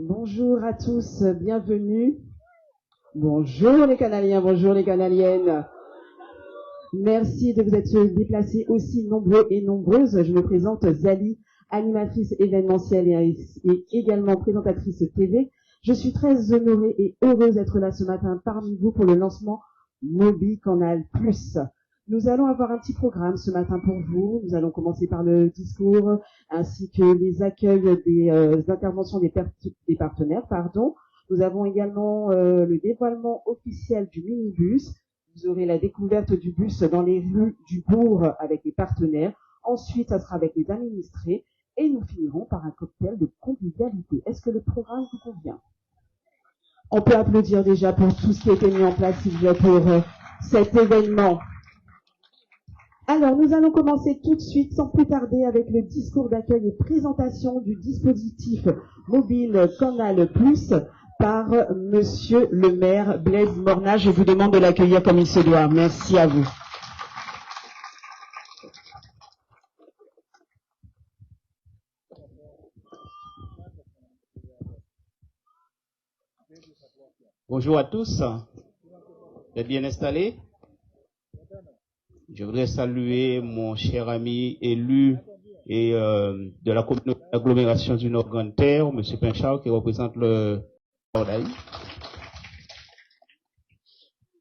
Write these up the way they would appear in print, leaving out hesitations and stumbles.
Bonjour à tous, bienvenue. Bonjour les Canaliens, bonjour les Canaliennes. Merci de vous être déplacés aussi nombreux et nombreuses. Je me présente Zali, animatrice événementielle et également présentatrice TV. Je suis très honorée et heureuse d'être là ce matin parmi vous pour le lancement Mobi Canal+. Nous allons avoir un petit programme ce matin pour vous. Nous allons commencer par le discours ainsi que les accueils des interventions des partenaires. Nous avons également le dévoilement officiel du minibus. Vous aurez la découverte du bus dans les rues du bourg avec les partenaires. Ensuite, ça sera avec les administrés. Et nous finirons par un cocktail de convivialité. Est-ce que le programme vous convient? On peut applaudir déjà pour tout ce qui a été mis en place, s'il vous plaît, pour cet événement. Alors, nous allons commencer tout de suite, sans plus tarder, avec le discours d'accueil et présentation du dispositif mobile Canal+, par Monsieur le maire Blaise Mornat. Je vous demande de l'accueillir comme il se doit. Merci à vous. Bonjour à tous. Vous êtes bien installés? Je voudrais saluer mon cher ami élu et de la communauté d'agglomération du Nord Grande Terre, M. Pinchard, qui représente le Bordaï.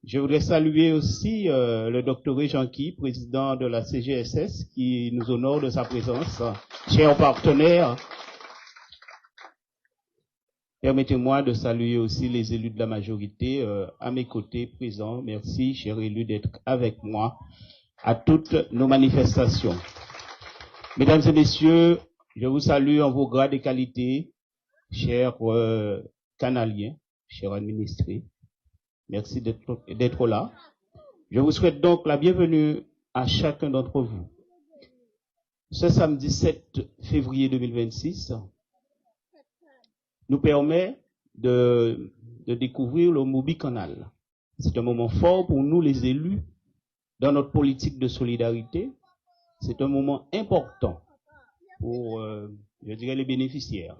Je voudrais saluer aussi le docteur Jean-Qui, président de la CGSS, qui nous honore de sa présence. Chers partenaires, permettez-moi de saluer aussi les élus de la majorité à mes côtés présents. Merci, chers élus, d'être avec moi à toutes nos manifestations. Mesdames et messieurs, je vous salue en vos grades et qualités, chers canaliens, chers administrés. Merci d'être là. Je vous souhaite donc la bienvenue à chacun d'entre vous. Ce samedi 7 février 2026 nous permet de découvrir le Mobi Canal. C'est un moment fort pour nous les élus dans notre politique de solidarité. C'est un moment important pour, je dirais, les bénéficiaires.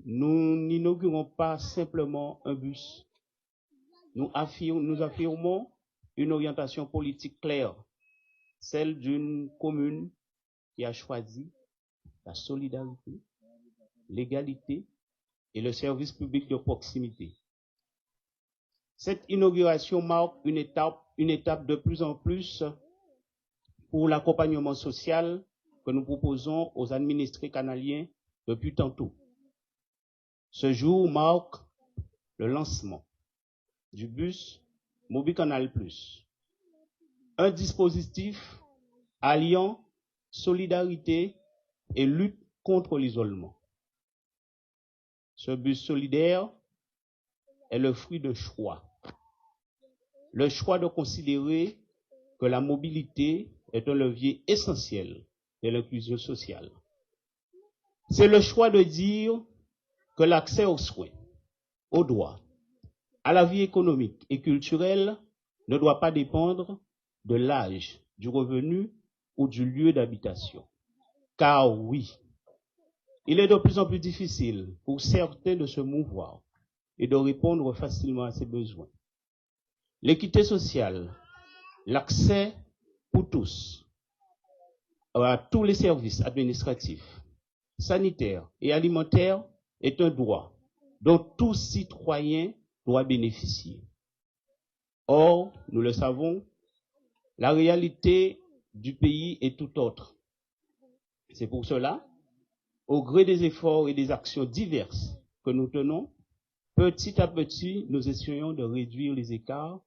Nous n'inaugurons pas simplement un bus. Nous affirmons une orientation politique claire, celle d'une commune qui a choisi la solidarité, l'égalité et le service public de proximité. Cette inauguration marque une étape de plus en plus pour l'accompagnement social que nous proposons aux administrés canaliens depuis tantôt. Ce jour marque le lancement du bus Mobi Canal+, un dispositif alliant solidarité et lutte contre l'isolement. Ce bus solidaire est le fruit de choix. Le choix de considérer que la mobilité est un levier essentiel de l'inclusion sociale. C'est le choix de dire que l'accès aux soins, aux droits, à la vie économique et culturelle ne doit pas dépendre de l'âge, du revenu ou du lieu d'habitation. Car oui, il est de plus en plus difficile pour certains de se mouvoir et de répondre facilement à ses besoins. L'équité sociale, l'accès pour tous à tous les services administratifs, sanitaires et alimentaires est un droit dont tout citoyen doit bénéficier. Or, nous le savons, la réalité du pays est tout autre. C'est pour cela, au gré des efforts et des actions diverses que nous tenons, petit à petit, nous essayons de réduire les écarts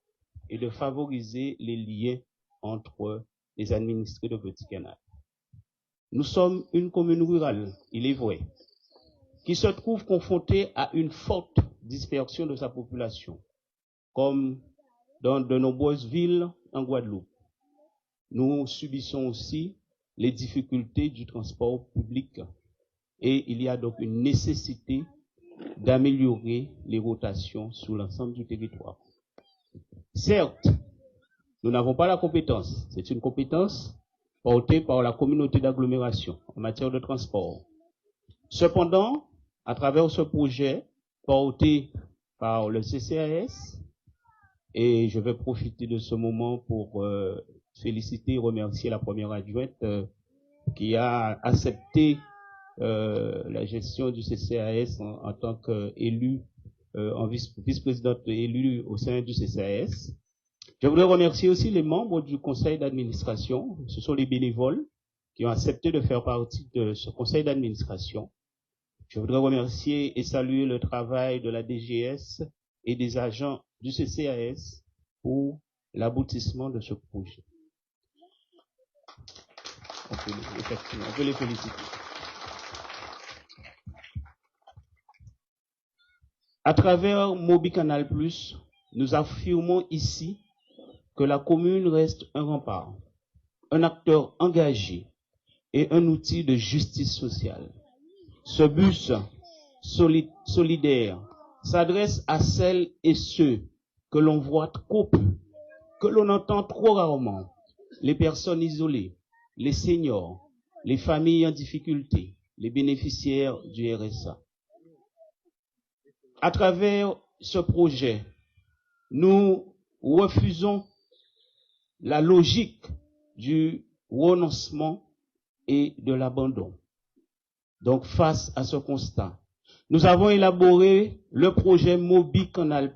et de favoriser les liens entre les administrés de Petit Canal. Nous sommes une commune rurale, il est vrai, qui se trouve confrontée à une forte dispersion de sa population, comme dans de nombreuses villes en Guadeloupe. Nous subissons aussi les difficultés du transport public et il y a donc une nécessité d'améliorer les rotations sur l'ensemble du territoire. Certes, nous n'avons pas la compétence. C'est une compétence portée par la communauté d'agglomération en matière de transport. Cependant, à travers ce projet porté par le CCAS, et je vais profiter de ce moment pour féliciter et remercier la première adjointe qui a accepté la gestion du CCAS en tant qu'élue, en vice-présidente élue au sein du CCAS. Je voudrais remercier aussi les membres du conseil d'administration. Ce sont les bénévoles qui ont accepté de faire partie de ce conseil d'administration. Je voudrais remercier et saluer le travail de la DGS et des agents du CCAS pour l'aboutissement de ce projet. On peut les féliciter. À travers Mobi Canal+, nous affirmons ici que la commune reste un rempart, un acteur engagé et un outil de justice sociale. Ce bus solidaire s'adresse à celles et ceux que l'on voit trop peu, que l'on entend trop rarement, les personnes isolées, les seniors, les familles en difficulté, les bénéficiaires du RSA. À travers ce projet, nous refusons la logique du renoncement et de l'abandon. Donc, face à ce constat, nous avons élaboré le projet Mobi Canal+,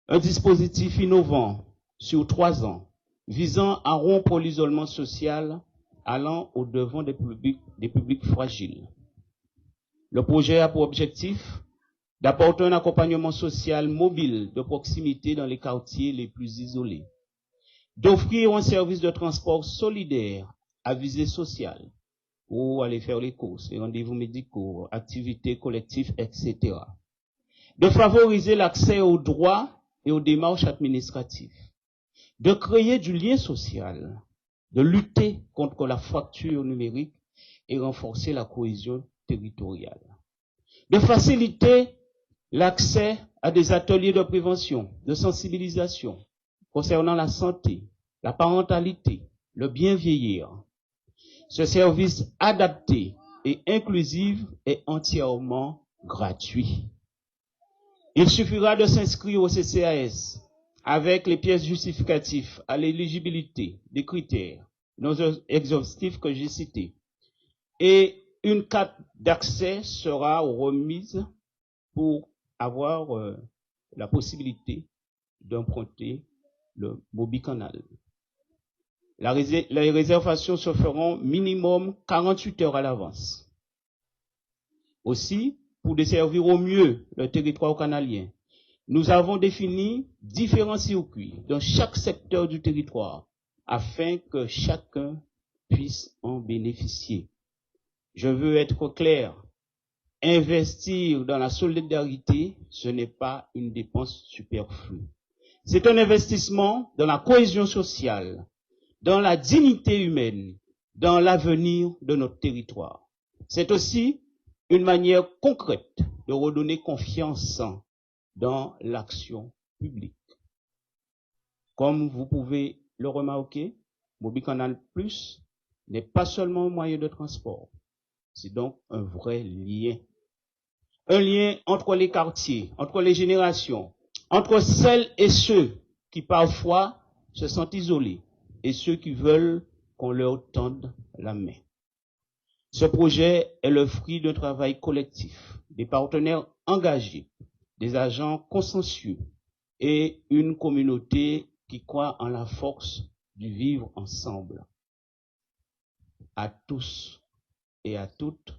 un dispositif innovant sur 3 ans, visant à rompre l'isolement social, allant au-devant des publics fragiles. Le projet a pour objectif d'apporter un accompagnement social mobile de proximité dans les quartiers les plus isolés, d'offrir un service de transport solidaire à visée sociale, pour aller faire les courses, les rendez-vous médicaux, activités collectives, etc. De favoriser l'accès aux droits et aux démarches administratives, de créer du lien social, de lutter contre la fracture numérique et renforcer la cohésion territoriale, de faciliter l'accès à des ateliers de prévention, de sensibilisation concernant la santé, la parentalité, le bien vieillir. Ce service adapté et inclusif est entièrement gratuit. Il suffira de s'inscrire au CCAS avec les pièces justificatives à l'éligibilité des critères non exhaustifs que j'ai cités. Et une carte d'accès sera remise pour avoir la possibilité d'emprunter le Mobi Canal. Les réservations se feront minimum 48 heures à l'avance. Aussi, pour desservir au mieux le territoire canalien, nous avons défini différents circuits dans chaque secteur du territoire afin que chacun puisse en bénéficier. Je veux être clair. Investir dans la solidarité, ce n'est pas une dépense superflue. C'est un investissement dans la cohésion sociale, dans la dignité humaine, dans l'avenir de notre territoire. C'est aussi une manière concrète de redonner confiance dans l'action publique. Comme vous pouvez le remarquer, Mobi Canal+ n'est pas seulement un moyen de transport. C'est donc un vrai lien. Un lien entre les quartiers, entre les générations, entre celles et ceux qui parfois se sentent isolés et ceux qui veulent qu'on leur tende la main. Ce projet est le fruit d'un travail collectif, des partenaires engagés, des agents consciencieux et une communauté qui croit en la force du vivre ensemble. À tous et à toutes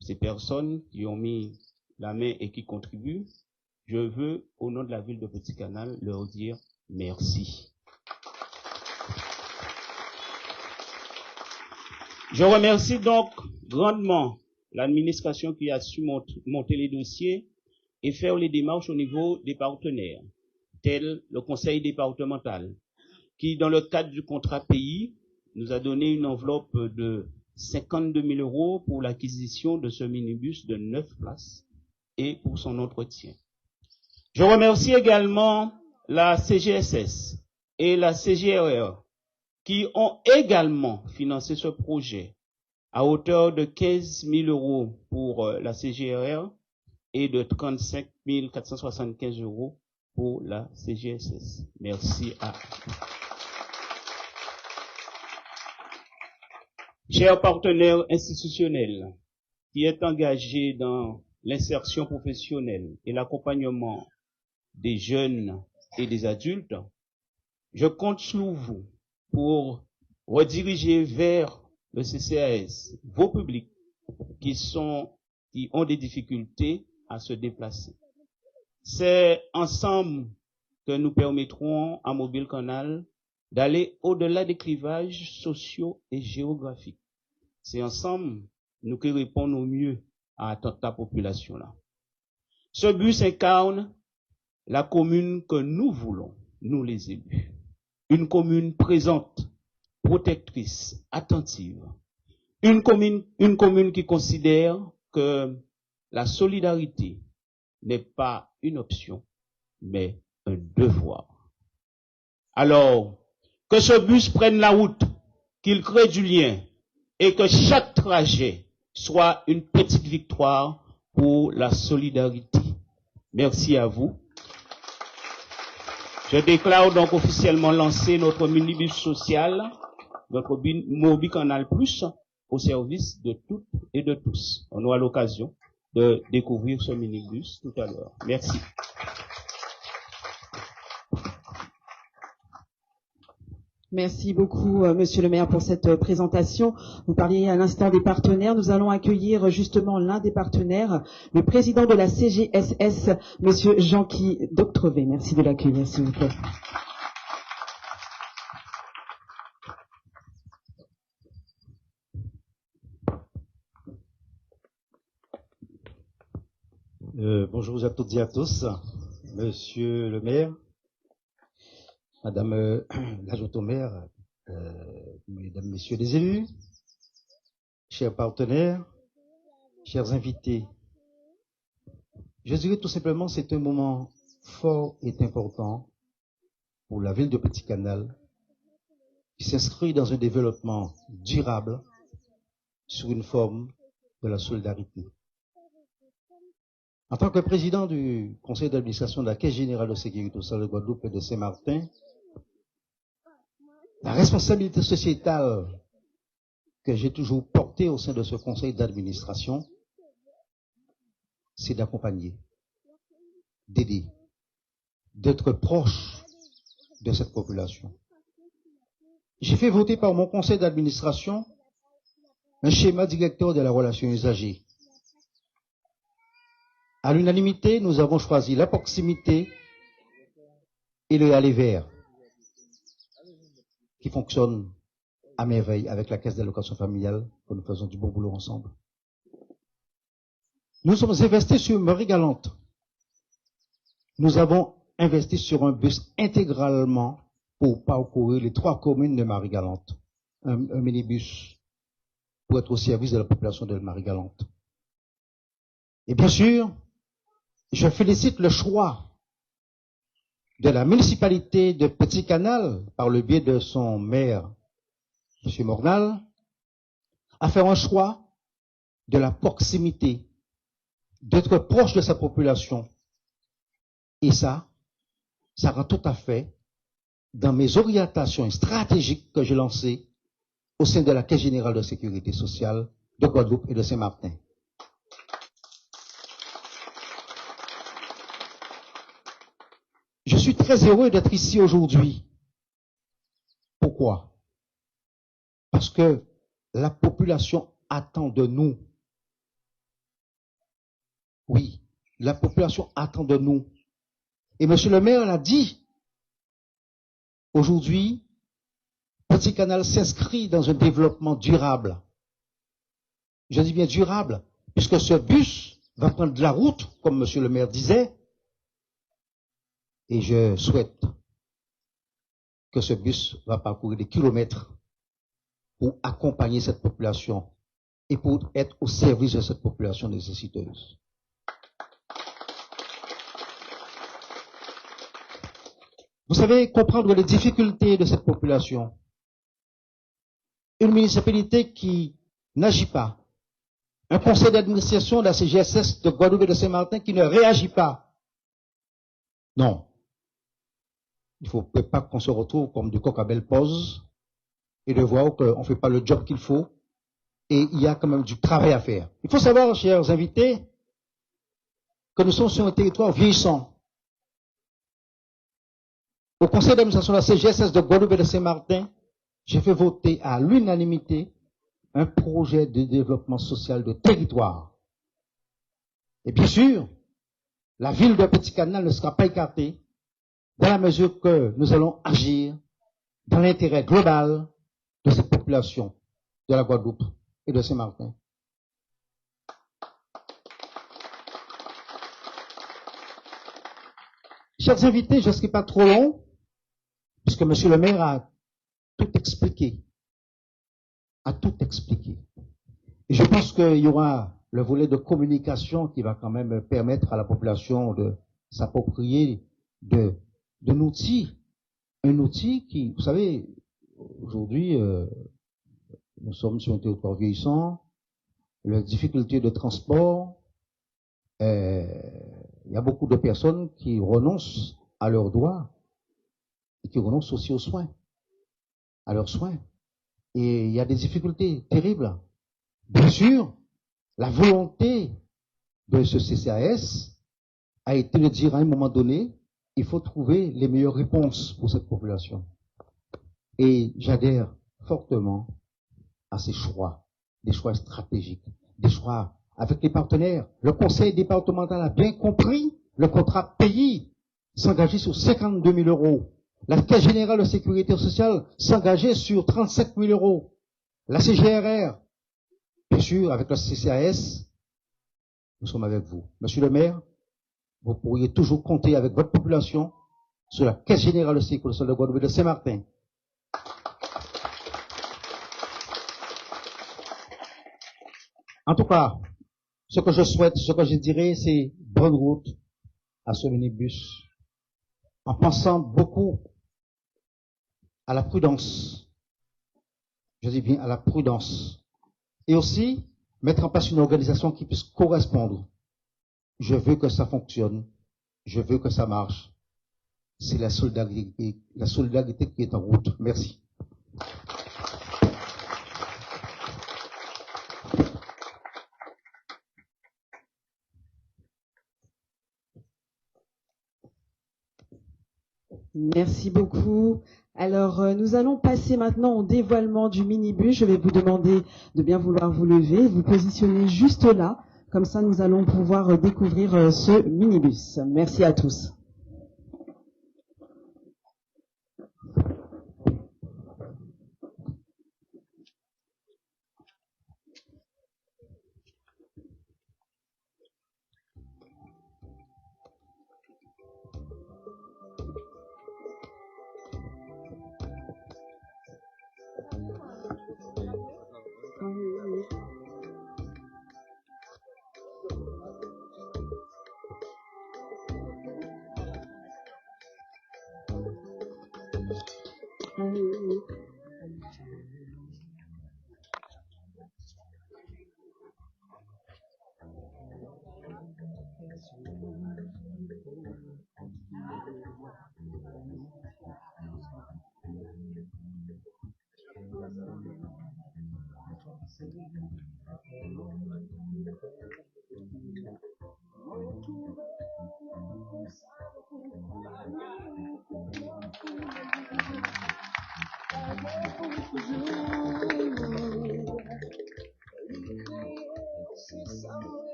ces personnes qui ont mis la main et qui contribuent, je veux, au nom de la ville de Petit Canal, leur dire merci. Je remercie donc grandement l'administration qui a su monter les dossiers et faire les démarches au niveau des partenaires, tels le conseil départemental, qui, dans le cadre du contrat pays, nous a donné une enveloppe de 52 000 € pour l'acquisition de ce minibus de 9 places et pour son entretien. Je remercie également la CGSS et la CGRR qui ont également financé ce projet à hauteur de 15 000 € pour la CGRR et de 35 475 € pour la CGSS. Merci à vous. Chers partenaires institutionnels qui êtes engagés dans l'insertion professionnelle et l'accompagnement des jeunes et des adultes, je compte sur vous pour rediriger vers le CCAS vos publics qui ont des difficultés à se déplacer. C'est ensemble que nous permettrons à Mobile Canal d'aller au-delà des clivages sociaux et géographiques. C'est ensemble nous qui répondons au mieux à ta population-là. Ce bus incarne la commune que nous voulons, nous les élus. Une commune présente, protectrice, attentive. Une commune qui considère que la solidarité n'est pas une option, mais un devoir. Alors, que ce bus prenne la route, qu'il crée du lien, et que chaque trajet soit une petite victoire pour la solidarité. Merci à vous. Je déclare donc officiellement lancé notre minibus social, notre Mobile Canal Plus, au service de toutes et de tous. On aura l'occasion de découvrir ce minibus tout à l'heure. Merci. Merci beaucoup, Monsieur le maire, pour cette présentation. Vous parliez à l'instant des partenaires. Nous allons accueillir justement l'un des partenaires, le président de la CGSS, Monsieur Jean-Guy Doctrevet. Merci de l'accueillir, s'il vous plaît. Bonjour à toutes et à tous, Monsieur le maire, Madame l'adjointe au maire, Mesdames, Messieurs les élus, chers partenaires, chers invités. Je dirais tout simplement que c'est un moment fort et important pour la ville de Petit Canal qui s'inscrit dans un développement durable sur une forme de la solidarité. En tant que président du conseil d'administration de la Caisse générale de sécurité sociale de Guadeloupe et de Saint-Martin, la responsabilité sociétale que j'ai toujours portée au sein de ce conseil d'administration, c'est d'accompagner, d'aider, d'être proche de cette population. J'ai fait voter par mon conseil d'administration un schéma directeur de la relation usagée. À l'unanimité, nous avons choisi la proximité et le aller vers, qui fonctionne à merveille avec la caisse d'allocation familiale, que nous faisons du bon boulot ensemble. Nous sommes investis sur Marie-Galante. Nous avons investi sur un bus intégralement pour parcourir les 3 communes de Marie-Galante. Un minibus pour être au service de la population de Marie-Galante. Et bien sûr, je félicite le choix de la municipalité de Petit Canal, par le biais de son maire, M. Mornal, à faire un choix de la proximité, d'être proche de sa population. Et ça rend tout à fait dans mes orientations stratégiques que j'ai lancées au sein de la Caisse générale de sécurité sociale de Guadeloupe et de Saint-Martin. Je suis très heureux d'être ici aujourd'hui. Pourquoi? Parce que la population attend de nous. Oui, la population attend de nous. Et monsieur le maire l'a dit. Aujourd'hui, Petit Canal s'inscrit dans un développement durable. Je dis bien durable, puisque ce bus va prendre de la route, comme monsieur le maire disait. Et je souhaite que ce bus va parcourir des kilomètres pour accompagner cette population et pour être au service de cette population nécessiteuse. Vous savez, comprendre les difficultés de cette population. Une municipalité qui n'agit pas. Un conseil d'administration de la CGSS de Guadeloupe et de Saint-Martin qui ne réagit pas. Non. Il ne faut pas qu'on se retrouve comme du coq à belle pose et de voir qu'on ne fait pas le job qu'il faut. Et il y a quand même du travail à faire. Il faut savoir, chers invités, que nous sommes sur un territoire vieillissant. Au conseil d'administration de la CGSS de Guadeloupe et de Saint-Martin, j'ai fait voter à l'unanimité un projet de développement social de territoire. Et bien sûr, la ville de Petit Canal ne sera pas écartée dans la mesure que nous allons agir dans l'intérêt global de cette population de la Guadeloupe et de Saint-Martin. Chers invités, je ne serai pas trop long, puisque M. le maire a tout expliqué. Et je pense qu'il y aura le volet de communication qui va quand même permettre à la population de s'approprier d'un outil. Un outil qui, vous savez, aujourd'hui, nous sommes sur un territoire vieillissant, les difficultés de transport, il y a beaucoup de personnes qui renoncent à leurs droits et qui renoncent aussi aux soins, à leurs soins. Et il y a des difficultés terribles. Bien sûr, la volonté de ce CCAS a été de dire à un moment donné, il faut trouver les meilleures réponses pour cette population. Et j'adhère fortement à ces choix, des choix stratégiques, des choix avec les partenaires. Le conseil départemental a bien compris le contrat pays s'engager sur 52 000 euros. La Caisse générale de sécurité sociale s'engageait sur 37 000 euros. La CGRR, bien sûr, avec le CCAS, nous sommes avec vous. Monsieur le maire, vous pourriez toujours compter avec votre population sur la Caisse générale de sécurité sociale de Guadeloupe et de Saint-Martin. En tout cas, ce que je souhaite, ce que je dirais, c'est bonne route à ce minibus, en pensant beaucoup à la prudence. Je dis bien à la prudence. Et aussi, mettre en place une organisation qui puisse correspondre. Je veux que ça fonctionne. Je veux que ça marche. C'est la solidarité qui est en route. Merci. Merci beaucoup. Alors, nous allons passer maintenant au dévoilement du minibus. Je vais vous demander de bien vouloir vous lever, vous positionner juste là. Comme ça, nous allons pouvoir découvrir ce minibus. Merci à tous.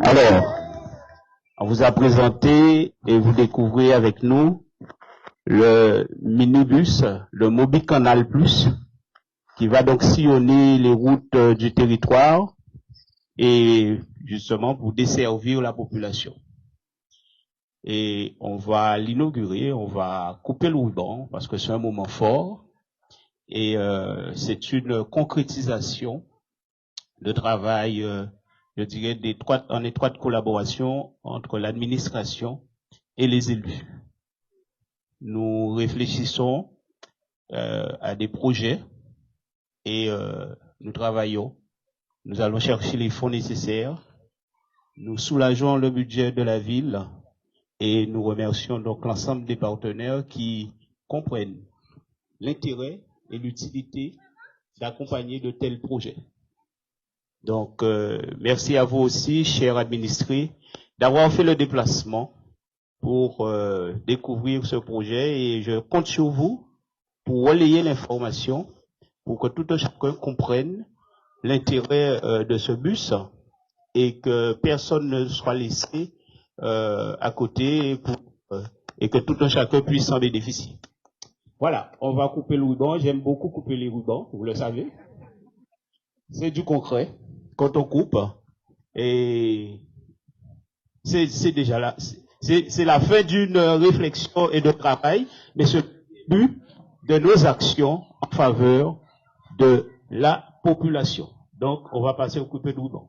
Alors, on vous a présenté et vous découvrez avec nous le minibus, le Mobi Canal Plus, qui va donc sillonner les routes du territoire et justement pour desservir la population. Et on va l'inaugurer, on va couper le ruban parce que c'est un moment fort et c'est une concrétisation de travail, je dirais, en étroite collaboration entre l'administration et les élus. nous réfléchissons à des projets et nous travaillons. Nous allons chercher les fonds nécessaires. Nous soulageons le budget de la ville et nous remercions donc l'ensemble des partenaires qui comprennent l'intérêt et l'utilité d'accompagner de tels projets. Donc, merci à vous aussi, chers administrés, d'avoir fait le déplacement pour découvrir ce projet et je compte sur vous pour relayer l'information pour que tout un chacun comprenne l'intérêt de ce bus et que personne ne soit laissé à côté et que tout un chacun puisse s'en bénéficier. Voilà, on va couper le ruban. J'aime beaucoup couper les rubans, vous le savez. C'est du concret quand on coupe et c'est déjà là. C'est la fin d'une réflexion et de travail, mais c'est le début de nos actions en faveur de la population. Donc, on va passer au coupé de ruban.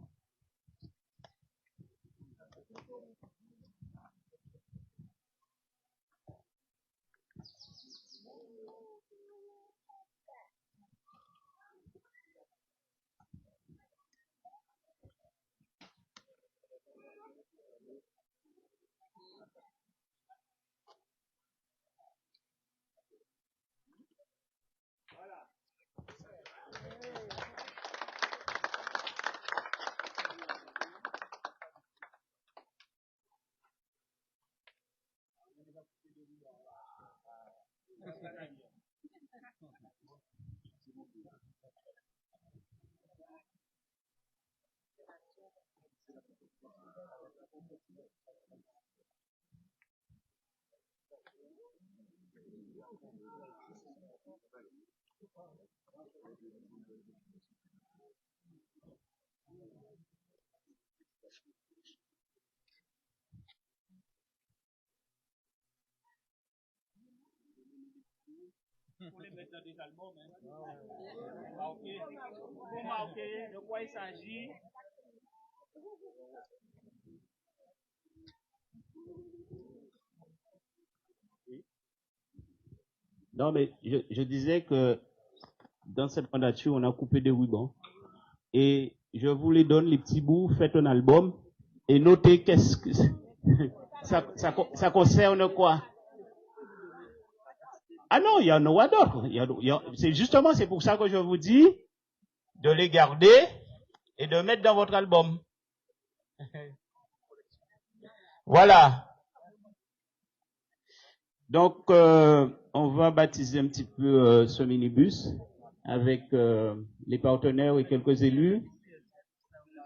Pour les mettre dans des albums, pour marquer de quoi il s'agit. Non, mais je disais que dans cette mandature, on a coupé des rubans. Et je vous les donne, les petits bouts, faites un album et notez qu'est-ce que ça concerne quoi. Ah non, il y en aura d'autres. C'est justement, c'est pour ça que je vous dis de les garder et de mettre dans votre album. Voilà. Donc, on va baptiser un petit peu ce minibus avec les partenaires et quelques élus.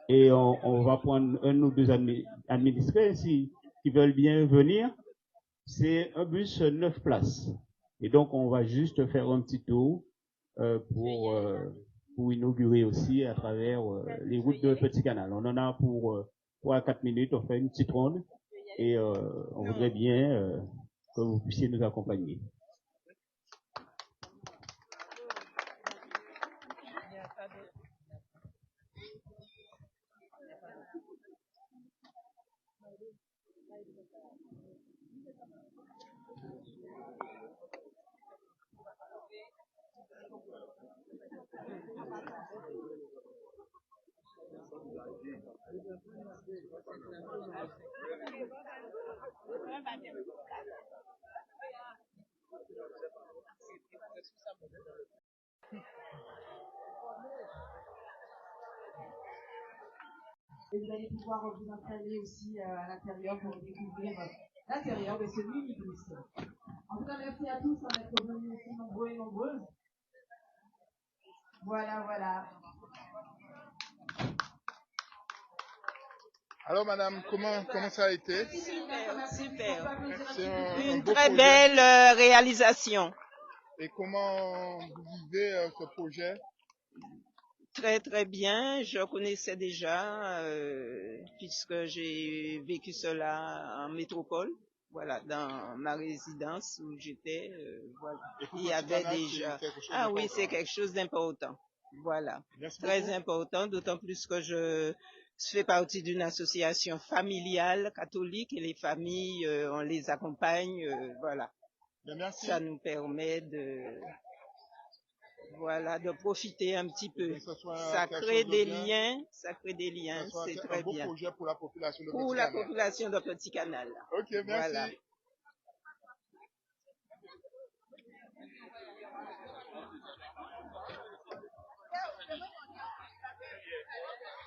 Et on va prendre un ou deux administrés qui veulent bien venir. C'est un bus 9 places. Et donc, on va juste faire un petit tour pour inaugurer aussi à travers les routes de Petit Canal. On en a pour 3 à 4 minutes, on fait une petite ronde et on voudrait bien que vous puissiez nous accompagner. Et vous allez pouvoir vous installer aussi à l'intérieur pour découvrir l'intérieur de ce minibus. En tout cas, merci à tous d'être venus aussi nombreux et nombreuses. Voilà, voilà. Alors madame, comment ça a été? Super. C'est Une beau très projet. belle réalisation. Et comment vous vivez ce projet? Très très bien. Je connaissais déjà puisque j'ai vécu cela en métropole. Voilà, dans ma résidence où j'étais, voilà. Il y avait déjà. Ah oui, c'est quelque chose d'important. Voilà, très important, d'autant plus que je fais partie d'une association familiale catholique et les familles, on les accompagne, voilà. Bien, merci. Ça nous permet de, voilà, de profiter un petit peu. Que ce soit Ça quelque crée chose de des bien, liens, ça crée des que liens, ce soit c'est un très beau bien. projet pour la population de Pour Petit la Canal. population de Petit Canal. Ok, merci. Voilà.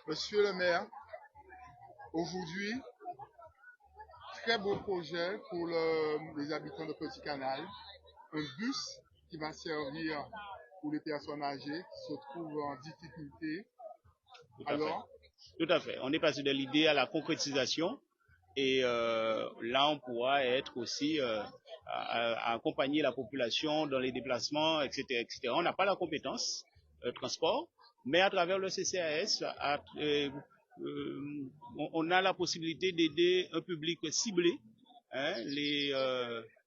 Monsieur le maire, aujourd'hui, très beau projet pour les habitants de Petit Canal. Un bus qui va servir pour les personnes âgées qui se trouvent en difficulté. Tout à fait. On est passé de l'idée à la concrétisation. Et là, on pourra être aussi à accompagner la population dans les déplacements, etc., etc. On n'a pas la compétence transport, mais à travers le CCAS, on a la possibilité d'aider un public ciblé, hein, les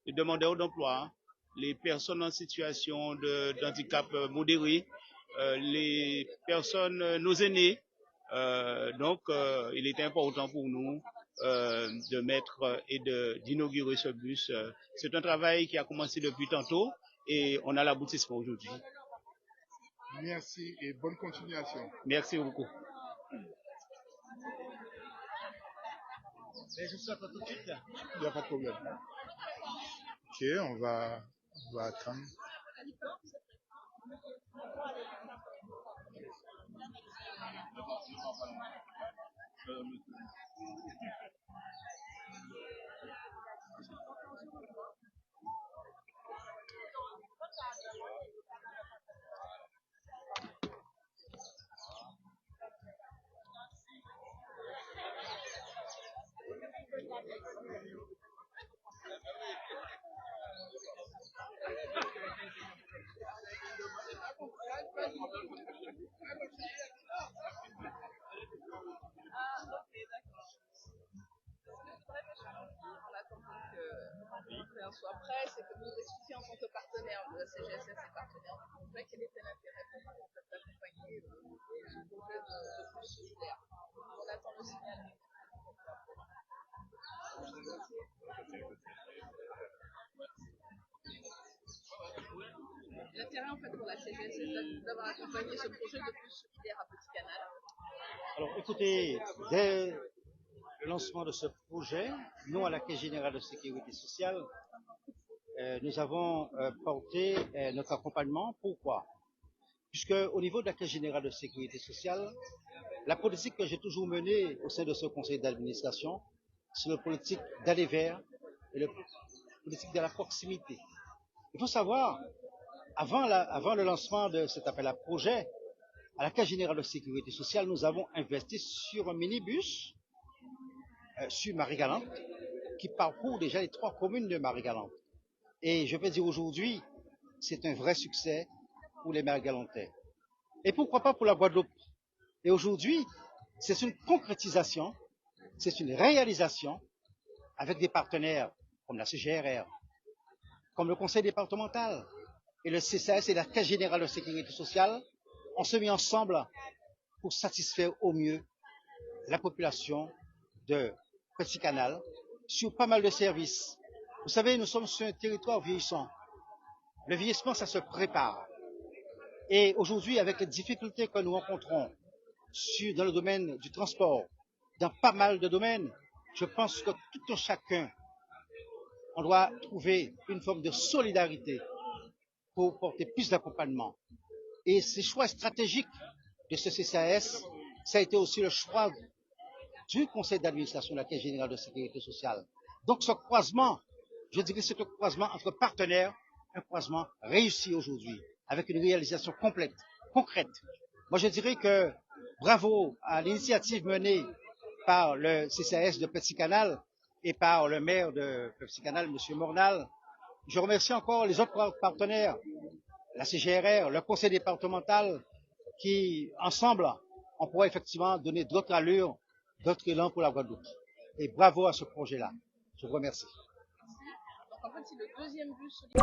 demandeurs d'emploi, les personnes en situation d'handicap modéré, les personnes, nos aînés. Donc, il était important pour nous de mettre et d'inaugurer ce bus. C'est un travail qui a commencé depuis tantôt et on a l'aboutissement aujourd'hui. Merci et bonne continuation. Merci beaucoup. Je saute tout de suite. Il n'y a pas de problème. Ok, on va attendre. Soit prêt, c'est que vous expliquiez en tant que partenaire de la CGSS et partenaire du projet, quel était l'intérêt pour vous d'accompagner ce projet de bus solidaire. On attend le signal. L'intérêt en fait pour la CGSS d'avoir accompagné ce projet de bus solidaire à Petit Canal. Alors écoutez, dès le lancement de ce projet, nous à la Caisse générale de sécurité sociale, nous avons porté notre accompagnement. Pourquoi? Puisque au niveau de la Caisse générale de sécurité sociale, la politique que j'ai toujours menée au sein de ce conseil d'administration, c'est la politique d'aller vers et la politique de la proximité. Il faut savoir, avant le lancement de cet appel à projet, à la Caisse générale de sécurité sociale, nous avons investi sur un minibus sur Marie-Galante qui parcourt déjà les 3 communes de Marie-Galante. Et je peux dire aujourd'hui, c'est un vrai succès pour les Marie-Galantais. Et pourquoi pas pour la Guadeloupe? Et aujourd'hui, c'est une concrétisation, c'est une réalisation avec des partenaires comme la CGRR, comme le conseil départemental et le CCAS et la Caisse générale de sécurité sociale. On se met ensemble pour satisfaire au mieux la population de Petit Canal sur pas mal de services. Vous savez, nous sommes sur un territoire vieillissant. Le vieillissement, ça se prépare. Et aujourd'hui, avec les difficultés que nous rencontrons dans le domaine du transport, dans pas mal de domaines, je pense que tout un chacun, on doit trouver une forme de solidarité pour porter plus d'accompagnement. Et ces choix stratégiques de ce CCAS, ça a été aussi le choix du conseil d'administration de la Caisse générale de sécurité sociale. Donc ce croisement, je dirais que c'est un croisement entre partenaires, un croisement réussi aujourd'hui, avec une réalisation complète, concrète. Moi je dirais que bravo à l'initiative menée par le CCAS de Petit Canal et par le maire de Petit Canal, M. Mornal. Je remercie encore les autres partenaires, la CGRR, le conseil départemental, qui, ensemble, on pourra effectivement donner d'autres allures, d'autres élans pour la Guadeloupe. Et bravo à ce projet-là. Je vous remercie. Donc en fait, c'est le deuxième bus solidaire.